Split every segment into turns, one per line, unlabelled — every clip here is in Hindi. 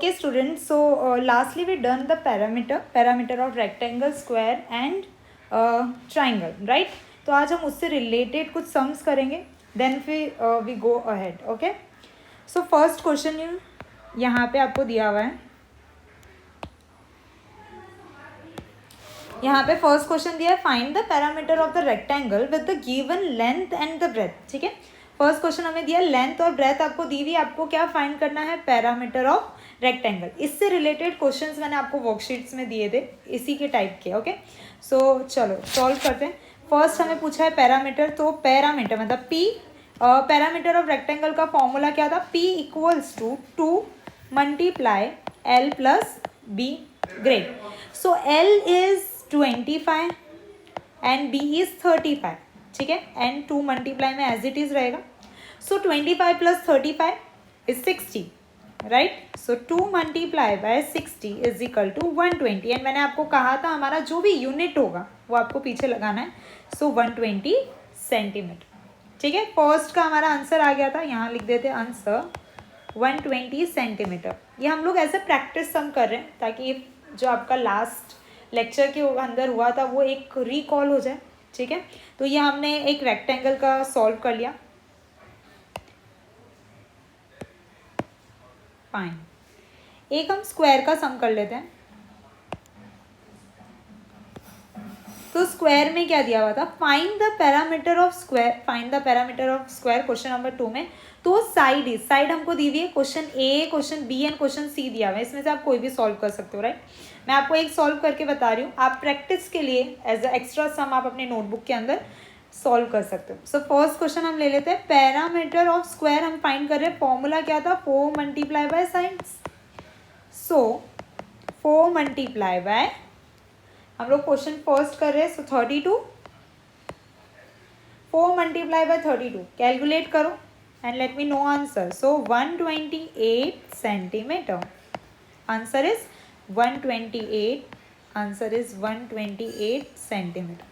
Okay students, so lastly we done the parameter of rectangle, square and triangle, right? तो आज हम उससे रिलेटेड कुछ सम्स करेंगे, देन फिर we go ahead. Okay, so first question यहाँ पे आपको दिया हुआ है. यहाँ पे फर्स्ट क्वेश्चन दिया है, find the parameter of the rectangle with the given length and the breadth. ठीक है, फर्स्ट क्वेश्चन हमें दिया लेंथ और ब्रेथ आपको दी हुई, आपको क्या फाइंड करना है, पैरामीटर ऑफ रेक्टेंगल. इससे रिलेटेड क्वेश्चंस मैंने आपको वर्कशीट्स में दिए थे इसी के टाइप के. ओके, सो चलो सॉल्व करते हैं. फर्स्ट हमें पूछा है पैरामीटर, तो पैरामीटर मतलब पी, पैरामीटर ऑफ रेक्टेंगल का फॉर्मूला क्या था, P equals to 2 multiply L plus B. Great. So L is 25 and B is 35. ठीक है, एंड 2 मल्टीप्लाई में एज इट इज रहेगा. So 25 plus 35 is 60, right. So 2 multiply by 60 is equal to 120. And मैंने आपको कहा था हमारा जो भी यूनिट होगा वो आपको पीछे लगाना है. सो 120 सेंटीमीटर. ठीक है, फर्स्ट का हमारा आंसर आ गया था, यहाँ लिख देते आंसर 120 सेंटीमीटर. ये हम लोग ऐसे प्रैक्टिस सम कर रहे हैं ताकि जो आपका लास्ट लेक्चर के अंदर हुआ था वो एक रिकॉल हो जाए. ठीक है, तो ये हमने एक रेक्टेंगल का सॉल्व कर लिया. फाइन, एक हम स्क्वायर का सम कर लेते हैं. तो स्क्वायर में क्या दिया हुआ था, find the parameter of square, find the parameter of square question number 2 में. तो साइड हमको दी हुई है, question A, question B and question C दिया हुआ है. इसमें से आप कोई भी सॉल्व कर सकते हो, राइट. मैं आपको एक सॉल्व करके बता रही हूँ, आप प्रैक्टिस के लिए एज अ एक्स्ट्रा सम आप अपने नोटबुक के अंदर सॉल्व कर सकते हो. सो फर्स्ट क्वेश्चन हम ले लेते हैं, पैरामीटर ऑफ स्क्वायर हम फाइंड कर रहे हैं. फॉर्मूला क्या था, 4 multiply by sides. So 4 multiply by, हम लोग क्वेश्चन फर्स्ट कर रहे हैं. सो 32, 4 मल्टीप्लाई बाय 32, कैलकुलेट करो and let me know answer. So 128 centimetre. Answer is 128. Answer is 128 centimetre.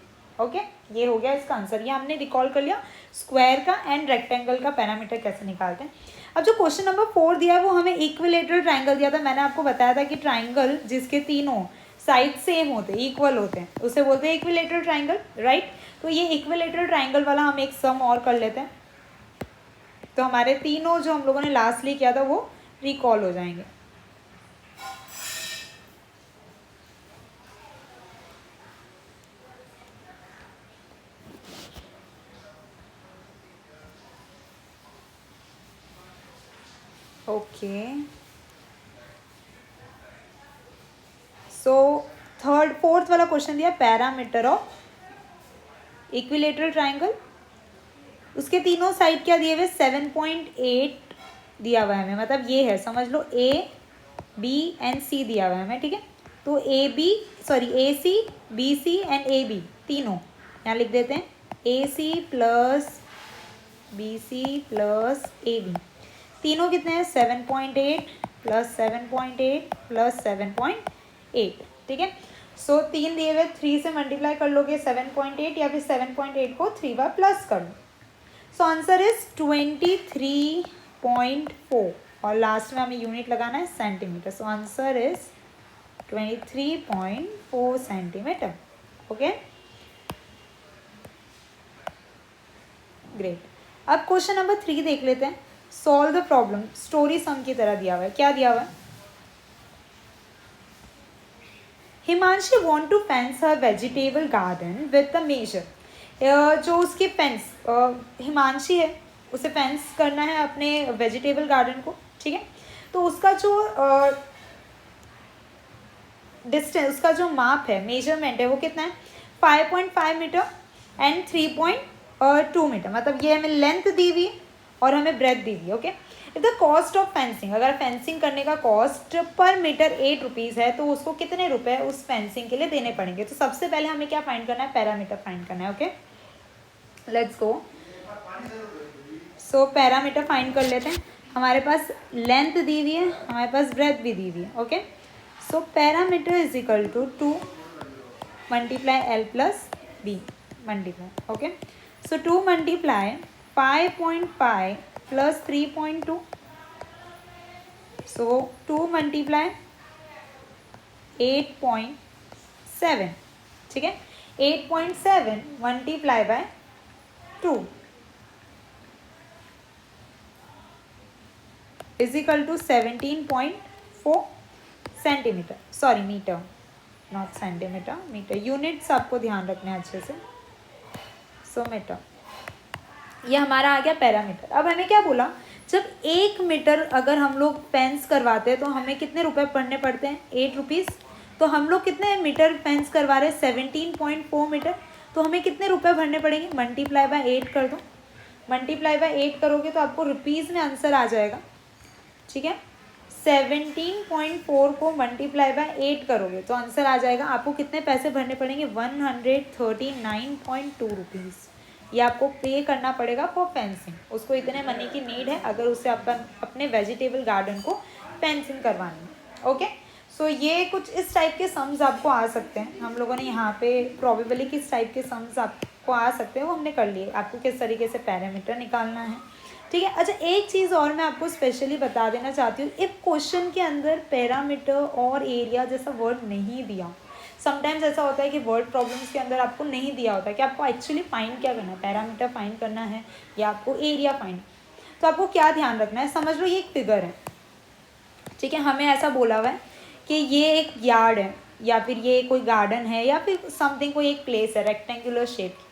Okay, ये हो गया इसका आंसर. ये हमने रिकॉल कर लिया स्क्वायर का एंड रेक्टेंगल का पैरामीटर कैसे निकालते हैं. अब जो क्वेश्चन नंबर 4 दिया है वो हमें इक्विलेटरल ट्राइंगल दिया था. मैंने आपको बताया था कि ट्राइंगल जिसके तीनों साइड सेम होते हैं, इक्वल होते हैं, उसे बोलते हैं इक्विलेटरल ट्राइंगल, राइट. तो ये इक्विलेटरल ट्राइंगल वाला हम एक सम और कर लेते हैं. तो हमारे तीनों जो हम लोगों ने लास्टली किया था वो रिकॉल हो जाएंगे. ओके, सो फोर्थ वाला क्वेश्चन दिया, पैरामीटर ऑफ इक्विलेटरल ट्राइंगल. उसके तीनों साइड क्या दिए हुए, 7.8 दिया हुआ है हमें, मतलब ये है, समझ लो ए बी एंड सी दिया हुआ है हमें. ठीक है, तो A C B C and A B तीनों यहाँ लिख देते हैं. A C plus B C plus A B तीनों कितने हैं, 7.8 प्लस 7.8 प्लस 7.8. ठीक है, सो 3 दिए हुए, 3 से मल्टीप्लाई कर लोगे 7.8 या फिर 7.8 को 3 बार प्लस कर लो. सो आंसर इज 23.4 और लास्ट में हमें यूनिट लगाना है centimetre. So answer is 23.4 centimetre. Okay, great. अब क्वेश्चन नंबर 3 देख लेते हैं. Solve the problem, story sum की तरह दिया हुआ है. क्या दिया हुआ है, Himanshi want to fence her vegetable garden with the measure. जो उसकी फेंस, हिमांशी है, उसे फेंस करना है अपने वेजिटेबल गार्डन को. ठीक है, तो उसका जो डिस्टेंस, उसका जो माप है, मेजरमेंट है, वो कितना है, 5.5 मीटर एंड 3.2 मीटर. मतलब ये हमें लेंथ दी हुई है और हमें ब्रेथ दी हुई है. Okay, if the cost of fencing, अगर फेंसिंग करने का कॉस्ट पर मीटर 8 रुपीज़ है तो उसको कितने रुपए उस फेंसिंग के लिए देने पड़ेंगे. तो सबसे पहले हमें क्या फाइंड करना है, पैरामीटर फाइंड करना है. Okay, let's go. So parameter find कर लेते हैं. हमारे पास लेंथ दी हुई है, हमारे पास ब्रेथ भी दी हुई है. Okay, so parameter is equal to 2 multiply L plus B multiply. Okay, so 2 multiply 5.5 plus 3.2 so 2 multiply 8.7, ठीक है, 8.7 multiply by 2 is equal to 17.4 centimetre, sorry metre, not centimetre, metre, units आपको ध्यान रखने हैं अच्छे से। सो मीटर, ये हमारा आ गया पैरामीटर। अब हमें क्या बोला, जब 1 मीटर अगर हम लोग फेंस करवाते हैं तो हमें कितने रुपए भरने पड़ते हैं, 8 रुपीज़। तो हम लोग कितने मीटर फेंस करवा रहे हैं, 17.4 मीटर, तो हमें कितने रुपए भरने पड़ेंगे, मल्टीप्लाई बाय 8 कर दो। मल्टीप्लाई बाय 8 करोगे तो आपको रुपीज़ में आंसर आ जाएगा, ठीक है। 17.4 को मल्टीप्लाई बाय 8 करोगे तो आंसर आ जाएगा, आपको कितने पैसे भरने पड़ेंगे, 139.2 रुपीज़। ये आपको पे करना पड़ेगा फॉर फेंसिंग। उसको इतने मनी की नीड है अगर उससे अपन अपने वेजिटेबल गार्डन को फेंसिंग करवानी है। ओके, सो ये कुछ इस टाइप के सम्स आपको आ सकते हैं। हम लोगों ने यहाँ पे प्रोबेबली किस टाइप के सम्स आपको आ सकते हैं वो हमने कर लिए। आपको किस तरीके से पैरामीटर निकालना है, ठीक है। अच्छा, एक चीज़ और मैं आपको स्पेशली बता देना चाहती हूँ, इफ क्वेश्चन के अंदर पैरामीटर और एरिया जैसा वर्ड नहीं दिया, समटाइम्स ऐसा होता है कि वर्ड प्रॉब्लम्स के अंदर आपको नहीं दिया होता है कि आपको एक्चुअली फाइंड क्या करना है, पैरामीटर फाइंड करना है या आपको एरिया फाइंड। तो आपको क्या ध्यान रखना है, समझ लो ये एक फिगर है, ठीक है। हमें ऐसा बोला हुआ है कि ये एक यार्ड है या फिर ये कोई गार्डन है या फिर समथिंग, कोई एक प्लेस है रेक्टेंगुलर शेप की।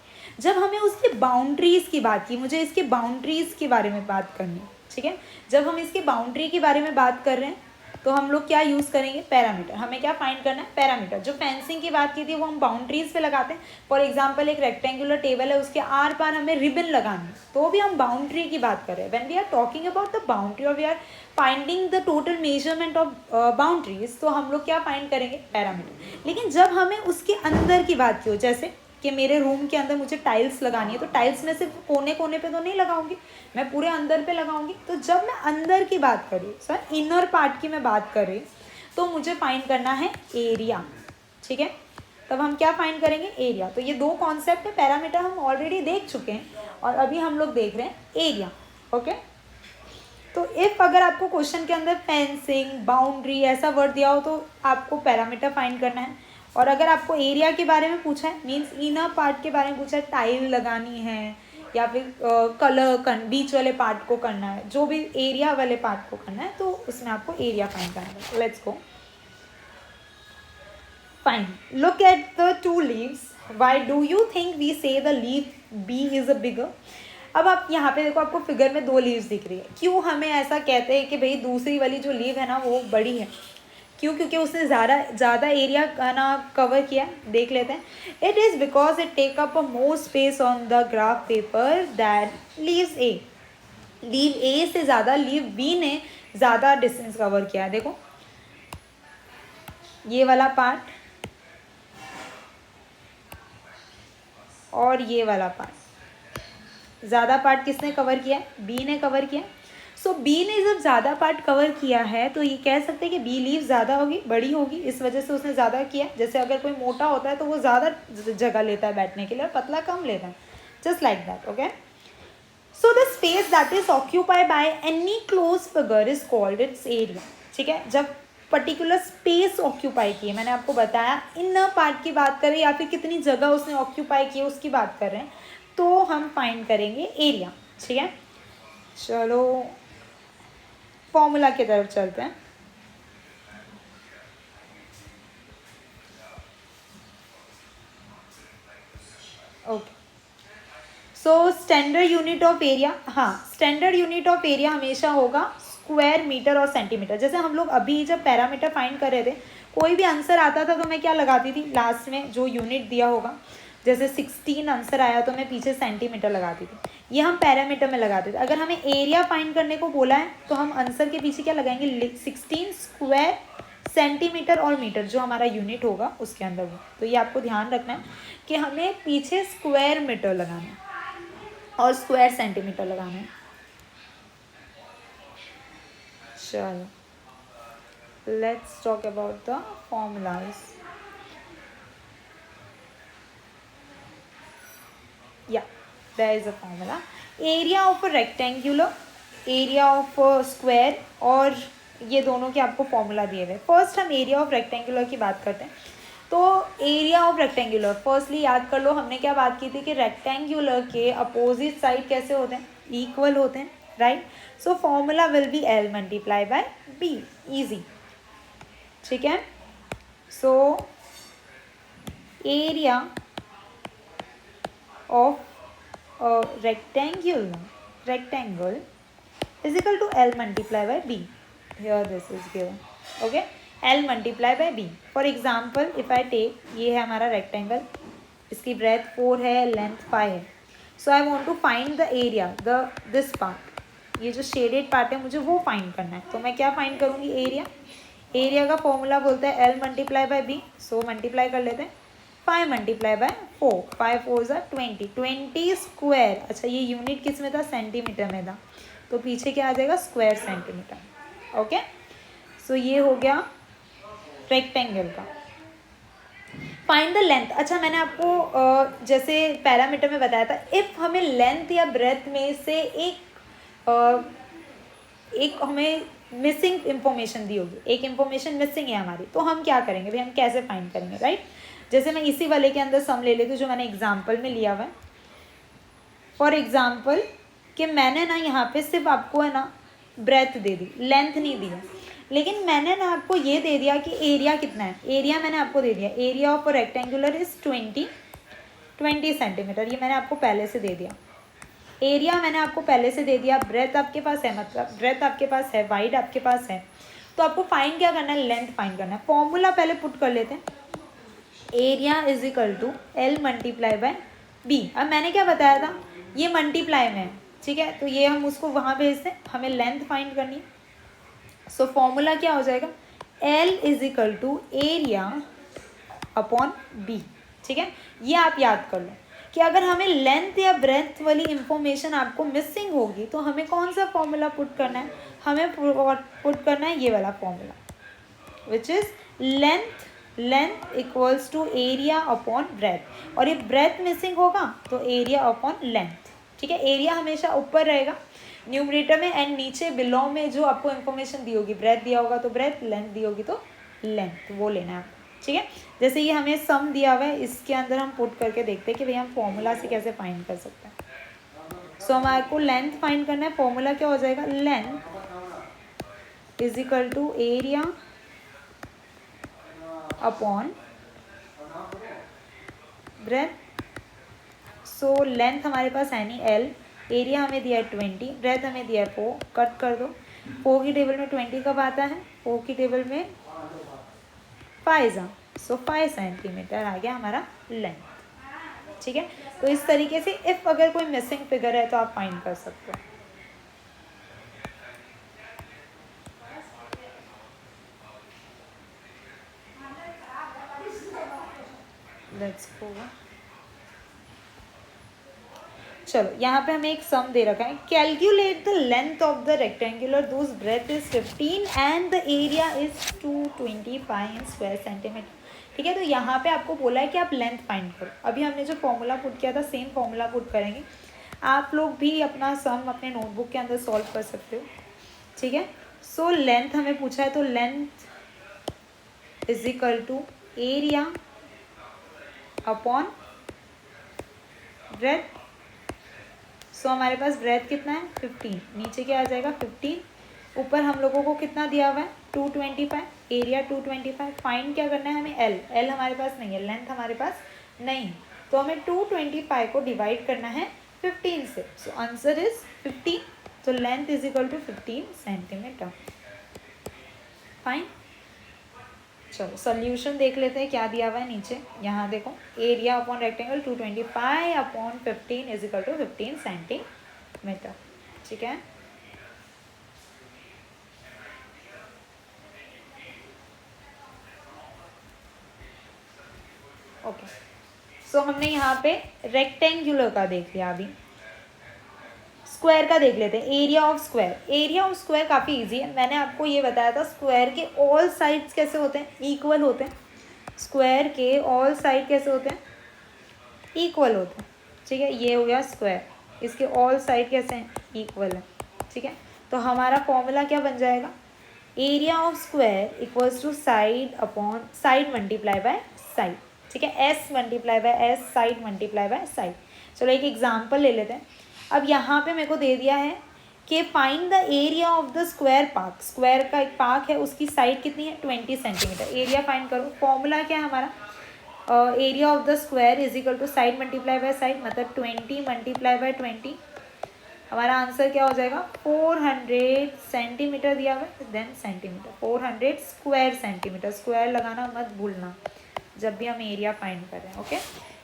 जब हमें उसकी बाउंड्रीज़ की बात की, मुझे इसके बाउंड्रीज़ के बारे में बात करनी है, ठीक है। जब हम इसके बाउंड्री के बारे में बात कर रहे हैं तो हम लोग क्या यूज़ करेंगे, पैरामीटर। हमें क्या फाइंड करना है, पैरामीटर। जो फेंसिंग की बात की थी वो हम बाउंड्रीज़ पे लगाते हैं। फॉर एग्जांपल एक रेक्टेंगुलर टेबल है, उसके आर पार हमें रिबन लगानी है, तो भी हम बाउंड्री की बात कर रहे हैं। When we are talking about the boundary और we are finding the total measurement of boundaries, तो हम लोग क्या फाइंड करेंगे, पैरामीटर। लेकिन जब हमें उसके अंदर की बात की हो, जैसे कि मेरे रूम के अंदर मुझे टाइल्स लगानी है, तो टाइल्स में सिर्फ कोने कोने पे तो नहीं लगाऊंगी, मैं पूरे अंदर पे लगाऊंगी। तो जब मैं अंदर की बात कर रही हूँ, सर इनर पार्ट की मैं बात कर रही हूँ, तो मुझे फाइंड करना है एरिया, ठीक है। तब हम क्या फाइंड करेंगे, एरिया। तो ये दो कॉन्सेप्ट है, पैरामीटर हम ऑलरेडी देख चुके हैं और अभी हम लोग देख रहे हैं एरिया। ओके, तो इफ अगर आपको क्वेश्चन के अंदर फेंसिंग, बाउंड्री ऐसा वर्ड दिया हो तो आपको पैरामीटर फाइंड करना है। और अगर आपको एरिया के बारे में पूछा है, मीन्स इनर पार्ट के बारे में पूछा है, टाइल लगानी है या फिर कलर बीच वाले पार्ट को करना है, जो भी एरिया वाले पार्ट को करना है, तो उसमें आपको एरिया फाइंड करना है। Let's go, fine, look at the 2 leaves, why do you think we say the leave B is a bigger. अब आप यहाँ पे देखो, आपको फिगर में 2 लीव्स दिख रही है। क्यों हमें ऐसा कहते हैं कि भाई दूसरी वाली जो लीव है ना वो बड़ी है, क्यों, क्योंकि उसने ज़्यादा एरिया का ना कवर किया। देख लेते हैं, it is because it take up a more space on the graph paper that leaves A. Leave A से ज़्यादा लीव बी ने ज़्यादा डिस्टेंस कवर किया है। देखो ये वाला पार्ट और ये वाला पार्ट, ज़्यादा पार्ट किसने कवर किया है, बी ने कवर किया। सो बी ने जब ज़्यादा पार्ट कवर किया है तो ये कह सकते हैं कि बी लीव ज़्यादा होगी, बड़ी होगी, इस वजह से उसने ज़्यादा किया। जैसे अगर कोई मोटा होता है तो वो ज़्यादा जगह लेता है बैठने के लिए और पतला कम लेता है, just like that. Okay, so the space that is occupied by any close figure is called its area, ठीक है। जब पर्टिकुलर स्पेस ऑक्यूपाई की है, मैंने आपको बताया इनर पार्ट की बात करें या फिर कितनी जगह उसने ऑक्यूपाई की है उसकी बात कर रहे हैं, तो हम फाइंड करेंगे एरिया, ठीक है। चलो फॉर्मूला की तरफ चलते हैं। Okay, so standard unit of area, हाँ स्टैंडर्ड यूनिट ऑफ एरिया हमेशा होगा स्क्वायर मीटर और सेंटीमीटर। जैसे हम लोग अभी जब पैरामीटर फाइंड कर रहे थे, कोई भी आंसर आता था तो मैं क्या लगाती थी, लास्ट में जो यूनिट दिया होगा, जैसे 16 आंसर आया तो मैं पीछे सेंटीमीटर लगाती थी, ये हम पैरामीटर में लगाते थे। अगर हमें एरिया फाइंड करने को बोला है तो हम आंसर के पीछे क्या लगाएंगे, 16 स्क्वायर सेंटीमीटर और मीटर, जो हमारा यूनिट होगा उसके अंदर वो। तो ये आपको ध्यान रखना है कि हमें पीछे स्क्वायर मीटर लगाना है और स्क्वायर सेंटीमीटर लगाना है। चलो let's talk about the formulas. Yeah, there is a formula. Area of a rectangular, area of a square और ये दोनों के आपको फॉर्मूला दिए हुए। फर्स्ट हम एरिया ऑफ रेक्टेंगुलर की बात करते हैं। तो एरिया ऑफ रेक्टेंगुलर फर्स्टली याद कर लो, हमने क्या बात की थी कि रेक्टेंगुलर के अपोजिट साइड कैसे होते हैं, इक्वल होते हैं, right. So formula will be L multiply by B, easy, ठीक है। So area of rectangle is equal to L multiply by B. Here this is given, okay, L multiply by B. For example, if I take, ये है हमारा रेक्टेंगल, इसकी ब्रेथ 4 है, लेंथ 5 है. So I want to find the area, this part, ये जो शेडेड पार्ट है मुझे वो फाइंड करना है. तो मैं क्या फाइंड करूँगी, एरिया. एरिया का फॉर्मूला बोलता है L multiply by B. So multiply कर लेते हैं, 5 मल्टीप्लाई बाय 4, 5 4 20, 20 स्क्वायर. अच्छा, ये यूनिट किस में था, सेंटीमीटर में था, तो पीछे क्या आ जाएगा, स्क्वायर सेंटीमीटर. ओके, सो ये हो गया रेक्टेंगल का. Find the length. अच्छा, मैंने आपको जैसे पैरामीटर में बताया था, इफ़ हमें लेंथ या ब्रेथ में से एक हमें मिसिंग इंफॉर्मेशन दी होगी, एक इंफॉर्मेशन मिसिंग है हमारी, तो हम क्या करेंगे भाई, हम कैसे फाइंड करेंगे, राइट. जैसे मैं इसी वाले के अंदर सम ले लेती हूँ जो मैंने एग्जाम्पल में लिया हुआ है. फॉर एग्जाम्पल कि मैंने ना यहाँ पे सिर्फ आपको है ना ब्रेथ दे दी, लेंथ नहीं दी है, लेकिन मैंने ना आपको ये दे दिया कि एरिया कितना है. एरिया मैंने आपको दे दिया, area of rectangular is 20 centimetre, ये मैंने आपको पहले से दे दिया. एरिया मैंने आपको पहले से दे दिया, ब्रेथ आपके पास है, मतलब ब्रेथ आपके पास है, वाइड आपके पास है. तो आपको फाइंड क्या करना है, लेंथ फाइंड करना है. फॉर्मूला पहले पुट कर लेते हैं, area is equal to L multiply by B. अब मैंने क्या बताया था, ये मल्टीप्लाई में है, ठीक है, तो ये हम उसको वहाँ भेज दें, हमें लेंथ फाइंड करनी है. सो फॉर्मूला क्या हो जाएगा, L is equal to area upon B, ठीक है. ये आप याद कर लो कि अगर हमें लेंथ या ब्रेथ वाली इंफॉर्मेशन आपको मिसिंग होगी तो हमें कौन सा फॉर्मूला पुट करना है, हमें पुट करना है ये वाला formula, which is length equals to area upon breadth. और ये ब्रेथ मिसिंग होगा तो एरिया अपॉन लेंथ, ठीक है. एरिया हमेशा ऊपर रहेगा न्यूमरेटर में, एंड नीचे बिलो में जो आपको इन्फॉर्मेशन दी होगी, ब्रेथ दिया होगा तो ब्रेथ, लेंथ दी होगी तो लेंथ, वो लेना है आपको, ठीक है. जैसे ये हमें सम दिया हुआ है, इसके अंदर हम पुट करके देखते हैं कि भाई हम फॉर्मूला से कैसे फाइंड कर सकते हैं. सो हमारे को लेंथ फाइंड करना है, फॉर्मूला क्या हो जाएगा, length is equal to area upon breadth. So length हमारे पास है नहीं L, एरिया हमें दिया है 20, ब्रेथ हमें दिया है 4, कट कर दो. 4 की टेबल में 20 कब आता है, 4 की टेबल में 5 आ, सो 5 सेंटीमीटर आ गया हमारा लेंथ, ठीक है. तो इस तरीके से इफ़ अगर कोई मिसिंग फिगर है तो आप फाइंड कर सकते हो. Let's go. चलो, यहाँ पे हमें एक सम दे रखा है, calculate the length of the rectangular thus breadth is 15 and the area is 225 square centimetre, ठीक है. तो यहाँ पे आपको बोला है कि आप लेंथ फाइंड करो. अभी हमने जो फॉर्मूला पुट किया था सेम फॉर्मूला पुट करेंगे. आप लोग भी अपना सम अपने नोटबुक के अंदर सॉल्व कर सकते हो, ठीक है. सो लेंथ हमें पूछा है, तो length is equal to area upon breadth. So हमारे पास ब्रेथ कितना है 15, नीचे क्या आ जाएगा 15, ऊपर हम लोगों को कितना दिया हुआ है 225, एरिया 225. फाइंड क्या करना है हमें, L हमारे पास नहीं है, लेंथ हमारे पास नहीं, तो हमें 225 को डिवाइड करना है 15 से. सो आंसर इज 15, तो length is equal to 15 centimetre. Fine. चलो सोल्यूशन देख लेते हैं क्या दिया हुआ है नीचे. यहाँ देखो, area upon rectangle 225 upon 15 is equal to 15 centimetre, ठीक है. ओके, सो हमने यहाँ पे रेक्टेंगुलर का देख लिया. अभी स्क्वायर का देख लेते हैं. Area of square. Area of square काफ़ी इजी है. मैंने आपको ये बताया था स्क्वायर के ऑल साइड्स कैसे होते हैं, इक्वल होते हैं. स्क्वायर के ऑल साइड कैसे होते हैं, इक्वल होते हैं, ठीक है. ये हो गया स्क्वायर, इसके ऑल साइड कैसे हैं, इक्वल है, ठीक है. तो हमारा फॉर्मूला क्या बन जाएगा, area of square equals to side upon side multiply by side, ठीक है, S multiply by S, side multiply by side. चलो एक एग्जाम्पल ले लेते हैं। अब यहाँ पे मेरे को दे दिया है कि find the area of the square park, square का एक पार्क है, उसकी साइड कितनी है 20 सेंटीमीटर। एरिया फाइंड करो। फॉर्मूला क्या है हमारा, area of the square is equal to side multiply by side, मतलब 20 मल्टीप्लाई बाय 20। हमारा आंसर क्या हो जाएगा 400 सेंटीमीटर दिया हुआ है, then centimetre, 400 square centimetre, square लगाना मत भूलना जब भी हम एरिया फाइंड कर रहे हैं। ओके,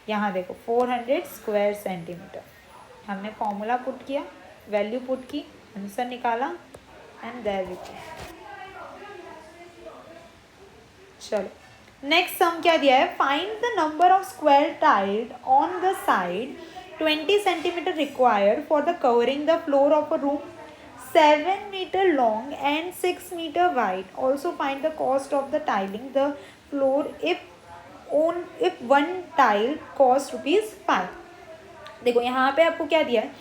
यहाँ देखो 400 स्क्वायर सेंटीमीटर, हमने फॉर्मूला पुट किया, वैल्यू पुट की, आंसर निकाला एंड देयर वी गो। चलो नेक्स्ट सम क्या दिया है, find the number of square tiled on the side 20 centimetre required for the covering the floor of a room 7 metre long and 6 metre wide. Also find the cost of the tiling the floor if one tile cost ₹5। देखो यहाँ पे आपको क्या दिया है,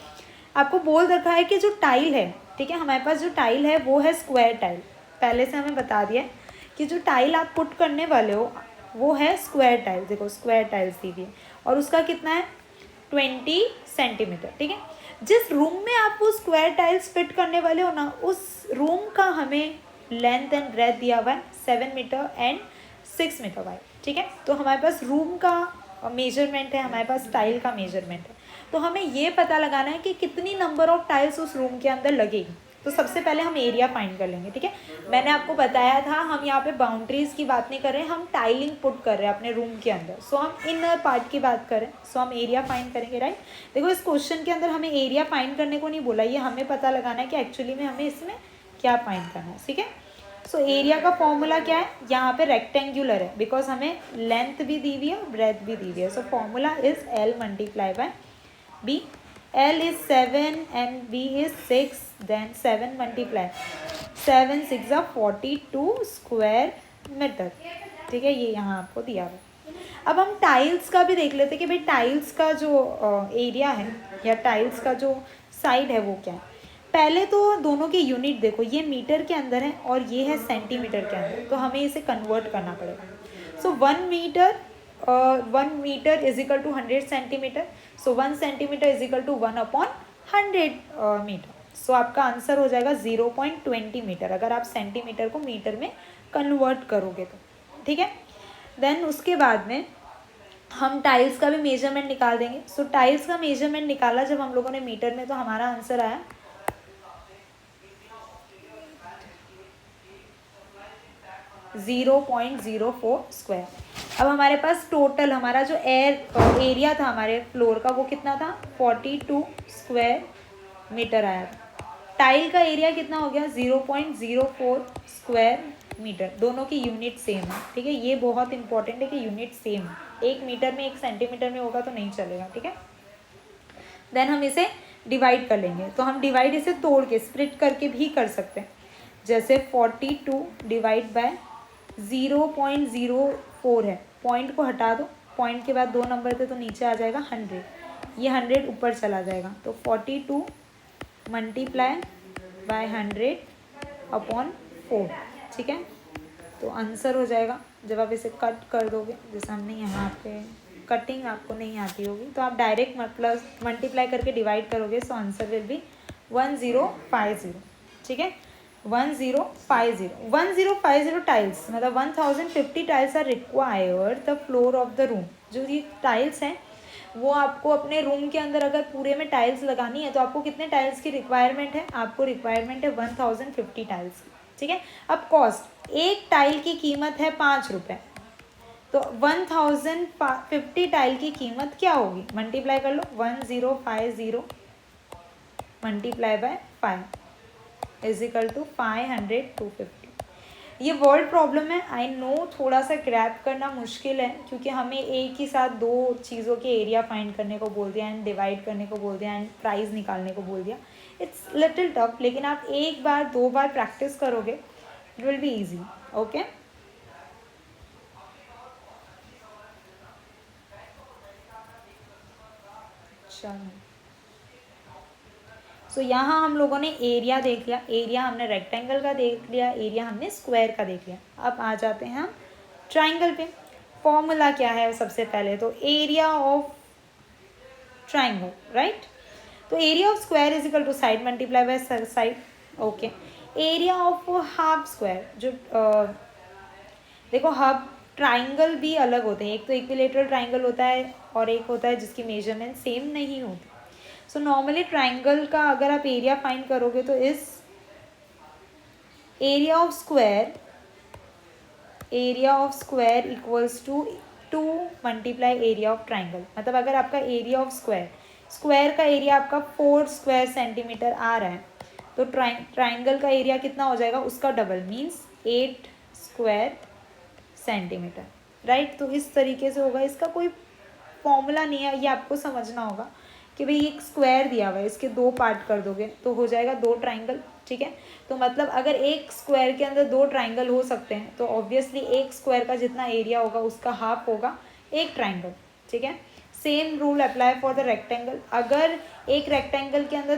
आपको बोल रखा है कि जो टाइल है, ठीक है, हमारे पास जो टाइल है वो है स्क्वायर टाइल। पहले से हमें बता दिया है कि जो टाइल आप पुट करने वाले हो वो है स्क्वायर टाइल। देखो स्क्वायर टाइल्स दी हुई है और उसका कितना है 20 सेंटीमीटर, ठीक है। जिस रूम में आप वो स्क्वायर टाइल्स फिट करने वाले हो ना, उस रूम का हमें लेंथ एंड ब्रेथ दिया हुआ है 7 मीटर एंड 6 मीटर वाइड, ठीक है। तो हमारे पास रूम का मेजरमेंट है, हमारे पास टाइल का मेजरमेंट है, तो हमें ये पता लगाना है कि कितनी नंबर ऑफ टाइल्स उस रूम के अंदर लगेगी। तो सबसे पहले हम एरिया फाइंड कर लेंगे, ठीक है। मैंने आपको बताया था हम यहाँ पे बाउंड्रीज की बात नहीं कर रहे हैं, हम टाइलिंग पुट कर रहे हैं अपने रूम के अंदर। सो हम इनर पार्ट की बात करें, सो हम एरिया फाइंड करेंगे, राइट। देखो इस क्वेश्चन के अंदर हमें एरिया फाइंड करने को नहीं बोला, ये हमें पता लगाना है कि एक्चुअली में हमें इसमें क्या फाइंड करना है, ठीक है। सो एरिया का फॉर्मूला क्या है, यहाँ पे रेक्टेंगुलर है बिकॉज हमें लेंथ भी दी हुई है और ब्रेथ भी दी हुई है। So formula is L multiply by B. L is 7 and B is 6, then 7 multiply 7 6 are 42 square metre, ठीक है, ये यहाँ आपको दिया हुआ। अब हम टाइल्स का भी देख लेते हैं कि भाई टाइल्स का जो एरिया है या टाइल्स का जो साइड है वो क्या है। पहले तो दोनों के यूनिट देखो, ये मीटर के अंदर है और ये है सेंटीमीटर के अंदर, तो हमें इसे कन्वर्ट करना पड़ेगा। So 1 metre is equal to 100 centimetre, so 1 centimetre is equal to 1/100 metre. So आपका आंसर हो जाएगा 0.20 मीटर अगर आप सेंटीमीटर को मीटर में कन्वर्ट करोगे तो, ठीक है। देन उसके बाद में हम टाइल्स का भी मेजरमेंट निकाल देंगे। सो टाइल्स का मेजरमेंट निकाला जब हम लोगों ने मीटर में, तो हमारा आंसर आया 0.04 स्क्वायर। अब हमारे पास टोटल हमारा जो एरिया था हमारे फ्लोर का वो कितना था 42 स्क्वायर मीटर आया था। टाइल का एरिया कितना हो गया 0.04 स्क्वायर मीटर। दोनों की यूनिट सेम है, ठीक है। ये बहुत इंपॉर्टेंट है कि यूनिट सेम है, 1 मीटर में 1 सेंटीमीटर में होगा तो नहीं चलेगा, ठीक है। देन हम इसे डिवाइड कर लेंगे, तो हम डिवाइड इसे तोड़ के स्प्लिट करके भी कर सकते हैं। जैसे 42 डिवाइड बाय 0.04 है, पॉइंट को हटा दो, पॉइंट के बाद 2 नंबर थे तो नीचे आ जाएगा 100, ये 100 ऊपर चला जाएगा, तो 42 मल्टीप्लाई बाय 100/4, ठीक है। तो आंसर हो जाएगा, जब आप इसे कट कर दोगे, जैसे हमने यहाँ पे कटिंग आपको नहीं आती होगी तो आप डायरेक्ट प्लस मल्टीप्लाई करके डिवाइड करोगे, सो आंसर विल बी 1050, ठीक है। 1050 टाइल्स, मतलब 1050 tiles are required the floor of the room. जो ये टाइल्स हैं वो आपको अपने रूम के अंदर अगर पूरे में टाइल्स लगानी है तो आपको कितने टाइल्स की रिक्वायरमेंट है, आपको रिक्वायरमेंट है 1050 टाइल्स की, ठीक है। अब कॉस्ट, एक टाइल की कीमत है 5 रुपये, तो 1050 टाइल की कीमत क्या होगी, मल्टीप्लाई कर लो, 1050 multiply by 5 is equal to 500 250। ये वर्ड प्रॉब्लम है, आई नो, थोड़ा सा ग्रैप करना मुश्किल है क्योंकि हमें एक ही साथ 2 चीज़ों के एरिया फाइंड करने को बोल दिया एंड डिवाइड करने को बोल दिया एंड प्राइस निकालने को बोल दिया। इट्स लिटिल टफ, लेकिन आप 1 बार 2 बार प्रैक्टिस करोगे it will be easy, okay. चलो सो यहाँ हम लोगों ने एरिया देख लिया, एरिया हमने रेक्टेंगल का देख लिया, एरिया हमने स्क्वायर का देख लिया। अब आ जाते हैं हम ट्राइंगल पे। फॉर्मूला क्या है सबसे पहले, तो एरिया ऑफ ट्राइंगल, राइट। तो area of square is equal to side multiply by side, okay. Area of half square, जो देखो हाफ ट्राइंगल भी अलग होते हैं, एक तो इक्विलेटरल ट्राइंगल होता है और एक होता है जिसकी मेजरमेंट सेम नहीं होती। सो नॉर्मली ट्राइंगल का अगर आप एरिया फाइंड करोगे तो इस area of square equals to 2 multiply area of triangle. मतलब अगर आपका एरिया ऑफ स्क्वायर का एरिया आपका 4 स्क्वायर सेंटीमीटर आ रहा है, तो ट्राइंगल का एरिया कितना हो जाएगा, उसका double, means 8 square centimetre, right. तो इस तरीके से होगा, इसका कोई फॉर्मूला नहीं है, ये आपको समझना होगा कि भाई एक स्क्वायर दिया हुआ है, इसके 2 पार्ट कर दोगे तो हो जाएगा 2 ट्राइंगल, ठीक है। तो मतलब अगर एक स्क्वायर के अंदर 2 ट्राइंगल हो सकते हैं तो ऑब्वियसली एक स्क्वायर का जितना एरिया होगा उसका हाफ होगा एक ट्राइंगल, ठीक है। Same rule apply for the rectangle. अगर एक रेक्टेंगल के अंदर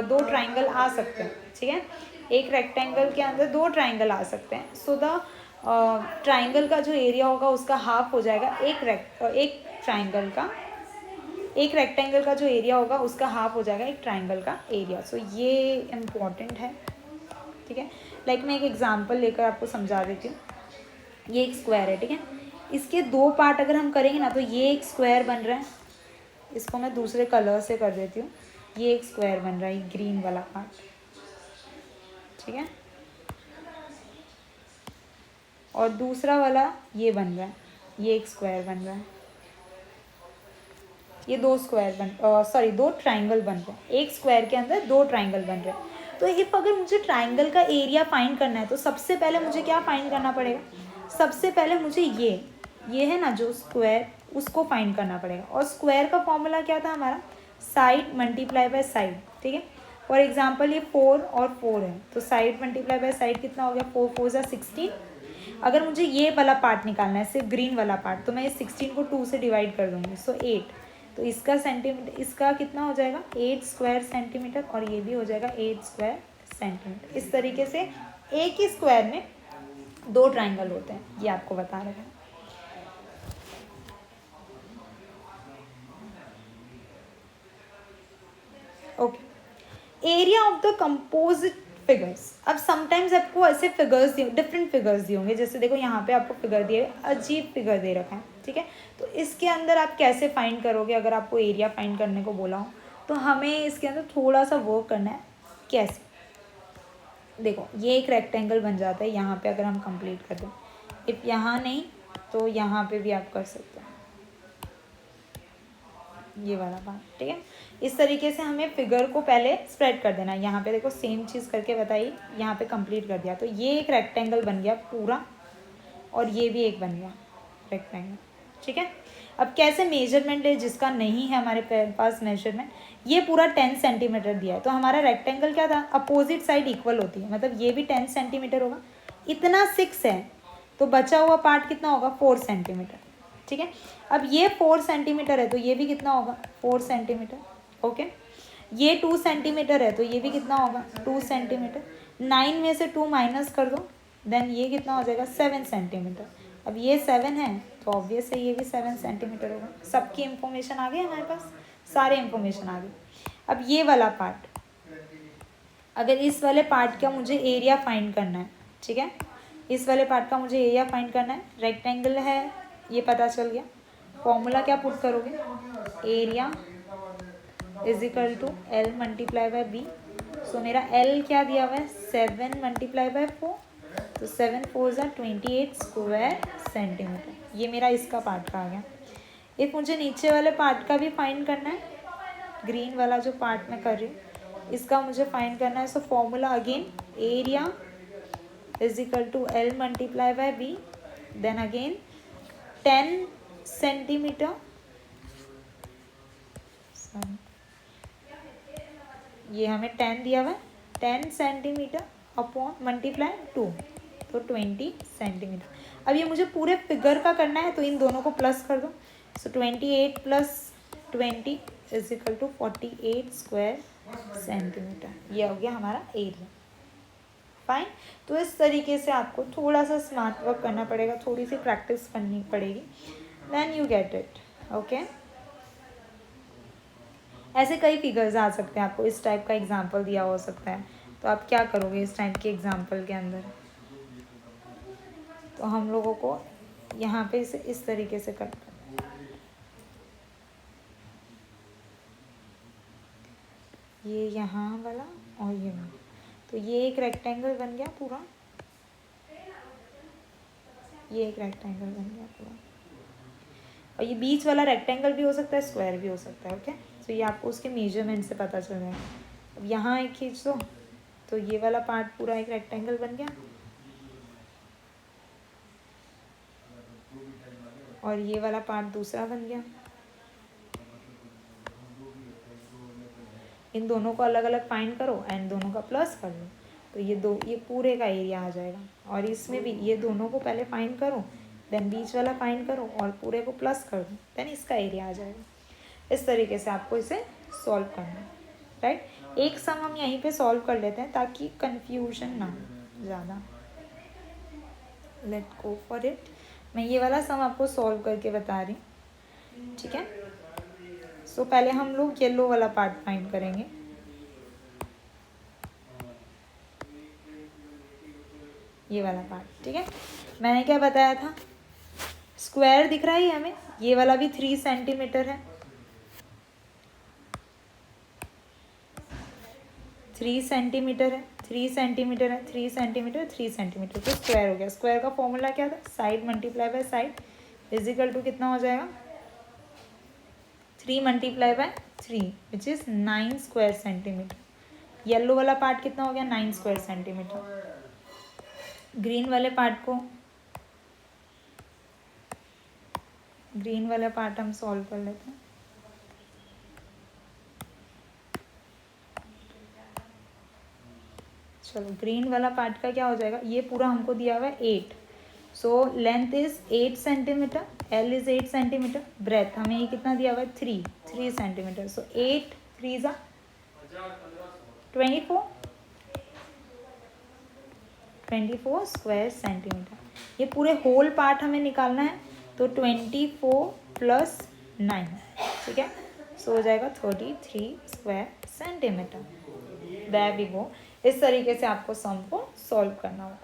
दो ट्राइंगल आ सकते हैं, ठीक है, एक रेक्टेंगल के अंदर 2 ट्राइंगल आ सकते हैं, सो द ट्राइंगल का जो एरिया होगा उसका हाफ हो जाएगा एक रेक्टेंगल का जो एरिया होगा उसका हाफ हो जाएगा एक ट्राइंगल का एरिया। सो ये इम्पॉर्टेंट है, ठीक है। लाइक मैं एक एग्जांपल लेकर आपको समझा देती हूँ। ये एक स्क्वायर है, ठीक है, इसके 2 पार्ट अगर हम करेंगे ना तो ये एक स्क्वायर बन रहा है, इसको मैं दूसरे कलर से कर देती हूँ, ये एक स्क्वायर बन रहा है, ग्रीन वाला पार्ट, ठीक है, और दूसरा वाला ये बन रहा है, ये एक स्क्वायर बन रहा है, ये 2 ट्राइंगल बन रहे हैं, एक स्क्वायर के अंदर 2 ट्राइंगल बन रहे हैं। तो इफ अगर मुझे ट्राइंगल का एरिया फाइंड करना है तो सबसे पहले मुझे क्या फाइंड करना पड़ेगा, सबसे पहले मुझे ये है ना जो स्क्वायर, उसको फाइंड करना पड़ेगा। और स्क्वायर का फॉर्मूला क्या था हमारा, साइड मल्टीप्लाई बाय साइड, ठीक है। फॉर एग्जाम्पल ये 4 और 4 है, तो साइड मल्टीप्लाई बाय साइड कितना हो गया, 4 4 ज़ा 16। अगर मुझे ये वाला पार्ट निकालना है, सिर्फ ग्रीन वाला पार्ट, तो मैं इस 16 को 2 से डिवाइड कर दूंगी, सो 8। तो इसका सेंटीमीटर, इसका कितना हो जाएगा 8 स्क्वायर सेंटीमीटर, और ये भी हो जाएगा 8 स्क्वायर सेंटीमीटर। इस तरीके से एक ही स्क्वायर में 2 ट्राइंगल होते हैं, ये आपको बता रहे हैं। Okay, area of the composite figures. अब समटाइम्स आपको ऐसे फिगर्स दिए, डिफरेंट फिगर्स दिए होंगे, जैसे देखो यहाँ पे आपको फिगर दिए, अजीब फिगर दे रखा है, ठीक है। तो इसके अंदर आप कैसे फाइंड करोगे, अगर आपको एरिया फाइंड करने को बोला हो तो हमें इसके अंदर थोड़ा सा वर्क करना है। कैसे, देखो ये एक रेक्टेंगल बन जाता है यहाँ पे, अगर हम कंप्लीट कर दें, इफ यहाँ नहीं तो यहाँ पे भी आप कर सकते हैं, ये वाला पार्ट, ठीक है। इस तरीके से हमें फिगर को पहले स्प्रेड कर देना है। यहाँ पे देखो सेम चीज़ करके बताइए, यहाँ पे कंप्लीट कर दिया, तो ये एक रेक्टेंगल बन गया पूरा, और ये भी एक बन गया रेक्टेंगल, ठीक है। अब कैसे मेजरमेंट है, जिसका नहीं है हमारे पास मेजरमेंट, ये पूरा 10 सेंटीमीटर दिया है, तो हमारा रेक्टेंगल क्या था, अपोजिट साइड इक्वल होती है, मतलब ये भी 10 सेंटीमीटर होगा, इतना 6 है, तो बचा हुआ पार्ट कितना होगा 4 सेंटीमीटर, ठीक है। अब ये 4 सेंटीमीटर है तो ये भी कितना होगा 4 सेंटीमीटर, ओके। ये 2 सेंटीमीटर है तो ये भी कितना होगा 2 सेंटीमीटर। 9 में से 2 माइनस कर दो, देन ये कितना हो जाएगा 7 सेंटीमीटर। अब ये 7 है तो ऑब्वियस है ये भी 7 सेंटीमीटर होगा। सबकी इंफॉर्मेशन आ गई हमारे पास, सारे इंफॉर्मेशन आ गई। अब ये वाला पार्ट, अगर इस वाले पार्ट का मुझे एरिया फाइंड करना है, ठीक है, इस वाले पार्ट का मुझे एरिया फाइंड करना है, रेक्टेंगल है ये पता चल गया। फॉर्मूला क्या पुट करोगे, area is equal to L multiply by B. So मेरा एल क्या दिया हुआ है 7 मल्टीप्लाई बाय 4, तो 7 4 ज़ा 28 स्क्वायर सेंटीमीटर। ये मेरा इसका पार्ट का आ गया। इफ मुझे नीचे वाले पार्ट का भी फाइंड करना है, ग्रीन वाला जो पार्ट मैं कर रही हूँ इसका मुझे फाइंड करना है, so formula again area is equal to L multiply by B, then again 10 centimetre, ये हमें 10 दिया हुआ है, 10 सेंटीमीटर अपॉन मल्टीप्लाई 2, तो 20 सेंटीमीटर। अब ये मुझे पूरे फिगर का करना है तो इन दोनों को प्लस कर दो, so 28 plus 20 is equal to 48 square centimetre. ये हो गया हमारा एरिया। फाइन। तो इस तरीके से आपको थोड़ा सा स्मार्ट वर्क करना पड़ेगा, थोड़ी सी प्रैक्टिस करनी पड़ेगी, then you get it. Okay, ऐसे कई फिगर्स आ सकते हैं, आपको इस टाइप का एग्जाम्पल दिया हो सकता है, तो आप क्या करोगे इस टाइप के एग्जाम्पल के अंदर? तो हम लोगों को यहाँ पे इसे इस तरीके से करना है, ये यहाँ वाला और ये वाला। तो ये एक रेक्टेंगल बन गया पूरा, ये एक रेक्टेंगल बन गया पूरा, और ये बीच वाला रेक्टेंगल भी हो सकता है, स्क्वायर भी हो सकता है। ओके, तो ये आपको उसके मेजरमेंट से पता चल जाएगा। अब यहाँ एक खींच दो, तो ये वाला पार्ट पूरा एक रेक्टेंगल बन गया, और ये वाला पार्ट दूसरा बन गया। इन दोनों को अलग अलग फाइंड करो एंड दोनों का प्लस कर लो, तो ये पूरे का एरिया आ जाएगा। और इसमें भी ये दोनों को पहले फाइंड करो, देन बीच वाला फाइंड करो और पूरे को प्लस कर दो, देन इसका एरिया आ जाएगा। इस तरीके से आपको इसे सॉल्व करना है, राइट। एक सम हम यहीं पे सॉल्व कर लेते हैं ताकि कंफ्यूजन ना हो ज़्यादा। Let go for it. मैं ये वाला सम आपको सॉल्व करके बता रही हूँ, ठीक है। सो पहले हम लोग येलो वाला पार्ट फाइंड करेंगे। ये वाला पार्ट, ठीक है। मैंने क्या बताया था, स्क्वायर दिख रहा है हमें, ये वाला भी 3 सेंटीमीटर है, 3 सेंटीमीटर है, 3 सेंटीमीटर है, 3 सेंटीमीटर, 3 सेंटीमीटर, तो स्क्वायर हो गया। स्क्वायर का फॉर्मूला क्या था, side multiply by side is equal to कितना हो जाएगा, 3 multiply by 3 which is 9 square centimetre. Yellow वाला पार्ट कितना हो गया, 9 स्क्वायर सेंटीमीटर। ग्रीन वाले पार्ट को, ग्रीन वाला पार्ट हम सॉल्व कर लेते हैं। चलो, ग्रीन वाला पार्ट का क्या हो जाएगा, ये पूरा हमको दिया हुआ है 8, so length is 8 centimetre, L is 8 centimetre, breadth हमें ये कितना दिया हुआ है 3 सेंटीमीटर, सो 8 3 ज़ा 24 स्क्वायर सेंटीमीटर। ये पूरे होल पार्ट हमें निकालना है, तो 24 प्लस 9, ठीक है, सो हो जाएगा 33 square centimetre. That we go. इस तरीके से आपको सम को सॉल्व करना होगा।